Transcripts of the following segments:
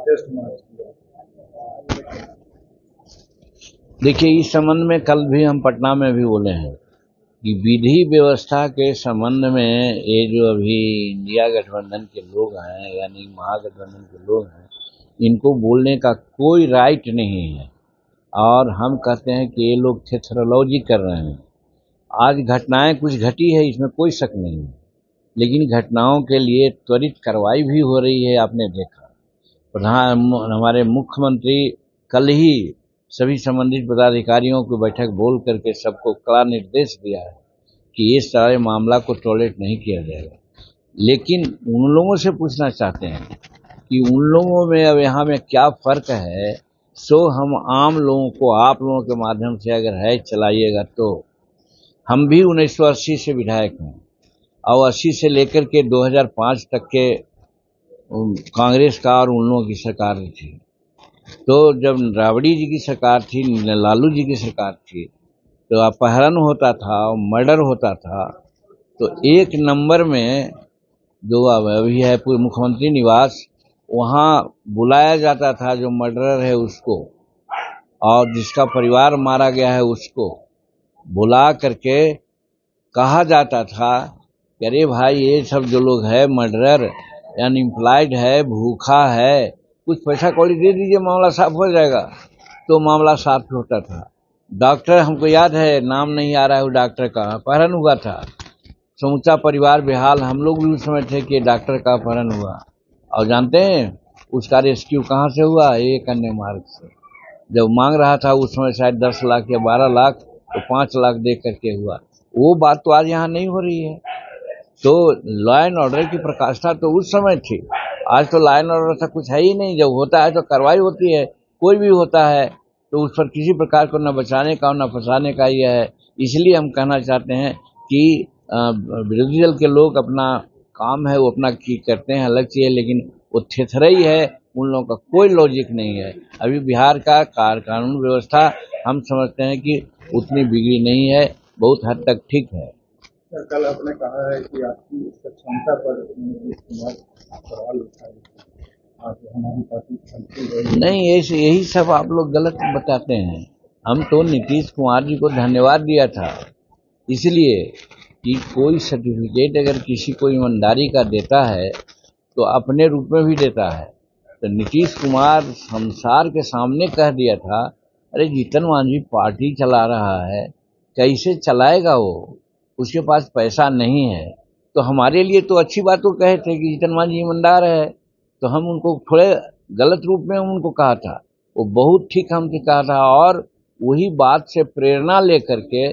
Protest मार्च किया। देखिए, इस संबंध में कल भी हम पटना में भी बोले हैं कि विधि व्यवस्था के संबंध में ये जो अभी इंडिया गठबंधन के लोग हैं, यानी महागठबंधन के लोग हैं, इनको बोलने का कोई राइट नहीं है। और हम कहते हैं कि ये लोग थेथरोलॉजी कर रहे हैं। आज घटनाएं कुछ घटी है, इसमें कोई शक नहीं है, लेकिन घटनाओं के लिए त्वरित कार्रवाई भी हो रही है। आपने देखा हमारे मुख्यमंत्री कल ही सभी संबंधित पदाधिकारियों की बैठक बोल करके सबको कड़ा निर्देश दिया है कि इस सारे मामला को टॉलरेट नहीं किया जाएगा। लेकिन उन लोगों से पूछना चाहते हैं कि उन लोगों में अब यहाँ में क्या फर्क है, सो हम आम लोगों को आप लोगों के माध्यम से अगर है चलाइएगा। तो हम भी 1980 से विधायक हैं और 80 से लेकर के 2005 तक के कांग्रेस का और उन लोगों की सरकार थी। तो जब राबड़ी जी की सरकार थी, लालू जी की सरकार थी, तो अपहरण होता था, मर्डर होता था, तो एक नंबर में जो अभी है मुख्यमंत्री निवास, वहाँ बुलाया जाता था जो मर्डरर है उसको, और जिसका परिवार मारा गया है उसको बुला करके कहा जाता था कि अरे भाई, ये सब जो लोग है मर्डरर, अनएम्प्लॉयड है, भूखा है, कुछ पैसा कौड़ी दे दीजिए, मामला साफ हो जाएगा। तो मामला साफ होता था। डॉक्टर, हमको याद है, नाम नहीं आ रहा है वो डॉक्टर का, अपहरण हुआ था, समूचा परिवार बेहाल। हम लोग भी उस समय थे कि डॉक्टर का अपहरण हुआ, और जानते हैं उसका रेस्क्यू कहाँ से हुआ? एक अन्य मार्ग से। जब मांग रहा था उस समय शायद 10 लाख या 12 लाख, तो 5 लाख दे करके हुआ। वो बात तो आज यहाँ नहीं हो रही है। तो लॉ एंड ऑर्डर की प्रकाष्ठा तो उस समय थी, आज तो लॉ एंड ऑर्डर से कुछ है ही नहीं। जब होता है तो कार्रवाई होती है, कोई भी होता है तो उस पर किसी प्रकार को न बचाने का और न फंसाने का ही है। इसलिए हम कहना चाहते हैं कि विरोधी दल के लोग अपना काम है वो अपना करते हैं, अलग चीज है, लेकिन वो थेथरई है, उन लोगों का कोई लॉजिक नहीं है। अभी बिहार का कानून व्यवस्था हम समझते हैं कि उतनी बिगड़ी नहीं है, बहुत हद तक ठीक है। कल आपने कहा है कि आपकी क्षमता पर सवाल उठाए, आज हमारी पार्टी नहीं, यही सब आप लोग गलत बताते हैं। हम तो नीतीश कुमार जी को धन्यवाद दिया था, इसलिए कि कोई सर्टिफिकेट अगर किसी को ईमानदारी का देता है तो अपने रूप में भी देता है। तो नीतीश कुमार संसार के सामने कह दिया था, अरे जीतन मांझी पार्टी चला रहा है, कैसे चलाएगा वो, उसके पास पैसा नहीं है। तो हमारे लिए तो अच्छी बात वो कहे थे कि जीतन मांझी ईमानदार है, तो हम उनको थोड़े गलत रूप में उनको कहा था, वो बहुत ठीक हमसे कहा था। और वही बात से प्रेरणा लेकर के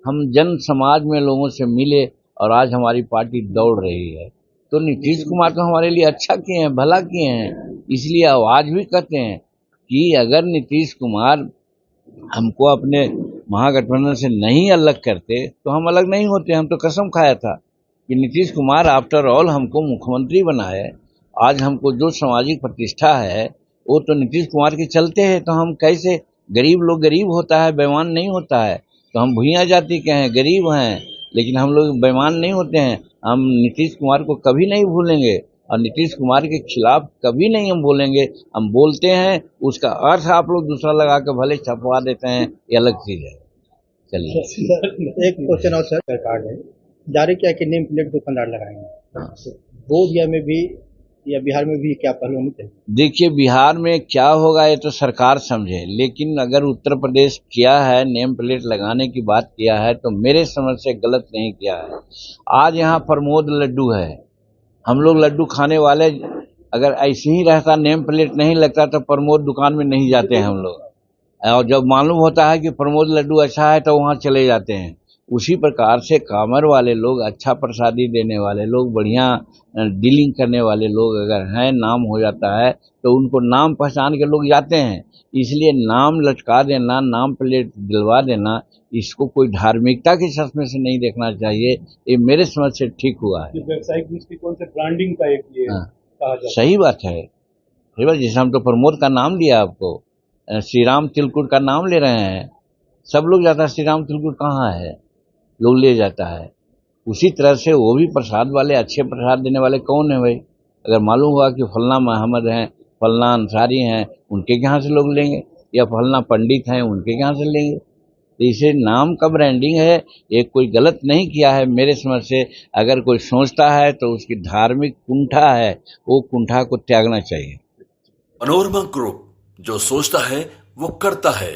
हम जन समाज में लोगों से मिले और आज हमारी पार्टी दौड़ रही है। तो नीतीश कुमार तो हमारे लिए अच्छा किए हैं, भला किए हैं, इसलिए आज भी कहते हैं कि अगर नीतीश कुमार हमको अपने महागठबंधन से नहीं अलग करते तो हम अलग नहीं होते। हम तो कसम खाया था कि नीतीश कुमार आफ्टर ऑल हमको मुख्यमंत्री बनाए। आज हमको जो सामाजिक प्रतिष्ठा है वो तो नीतीश कुमार के चलते है। तो हम कैसे, गरीब लोग गरीब होता है, बेईमान नहीं होता है। तो हम भुइयां जाति के हैं, गरीब हैं, लेकिन हम लोग बेईमान नहीं होते हैं। हम नीतीश कुमार को कभी नहीं भूलेंगे और नीतीश कुमार के खिलाफ कभी नहीं हम बोलेंगे। हम बोलते हैं, उसका अर्थ आप लोग दूसरा लगा के भले छपवा देते हैं, ये अलग चीज है। चलिए, एक क्वेश्चन और सर, सरकार ने जारी किया कि नेम प्लेट दुकानदार लगाएंगे, बोधगया में भी या बिहार में भी क्या पहल होनी चाहिए? देखिए, बिहार में क्या होगा ये तो सरकार समझे, लेकिन अगर उत्तर प्रदेश किया है, नेम प्लेट लगाने की बात किया है, तो मेरे समझ से गलत नहीं किया है। आज यहाँ प्रमोद लड्डू है, हम लोग लड्डू खाने वाले, अगर ऐसे ही रहता, नेम प्लेट नहीं लगता, तो प्रमोद दुकान में नहीं जाते हैं हम लोग। और जब मालूम होता है कि प्रमोद लड्डू अच्छा है तो वहाँ चले जाते हैं। उसी प्रकार से कामर वाले लोग, अच्छा प्रसादी देने वाले लोग, बढ़िया डीलिंग करने वाले लोग अगर हैं, नाम हो जाता है तो उनको नाम पहचान के लोग जाते हैं। इसलिए नाम लटका देना, नाम प्लेट दिलवा देना, इसको कोई धार्मिकता के चश्मे से नहीं देखना चाहिए। ये मेरे समझ से ठीक हुआ है। व्यावसायिक दृष्टिकोण से ब्रांडिंग का एक ये कहा जाता है। सही बात है, सही बात। जैसे हम तो प्रमोद का नाम लिया, आपको श्री राम तिलकुट का नाम ले रहे हैं, सब लोग जाता है, श्री राम तिलकुट कहाँ है, लोग ले जाता है। उसी तरह से वो भी प्रसाद वाले, अच्छे प्रसाद देने वाले कौन है भाई? अगर मालूम हुआ कि फलना मोहम्मद हैं, फलना अंसारी हैं उनके यहाँ से लोग लेंगे, या फलना पंडित हैं उनके यहाँ से लेंगे। तो इसे नाम का ब्रांडिंग है, ये कोई गलत नहीं किया है मेरे समझ से। अगर कोई सोचता है तो उसकी धार्मिक कुंठा है, वो कुंठा को त्यागना चाहिए। मनोरमा ग्रुप, जो सोचता है वो करता है।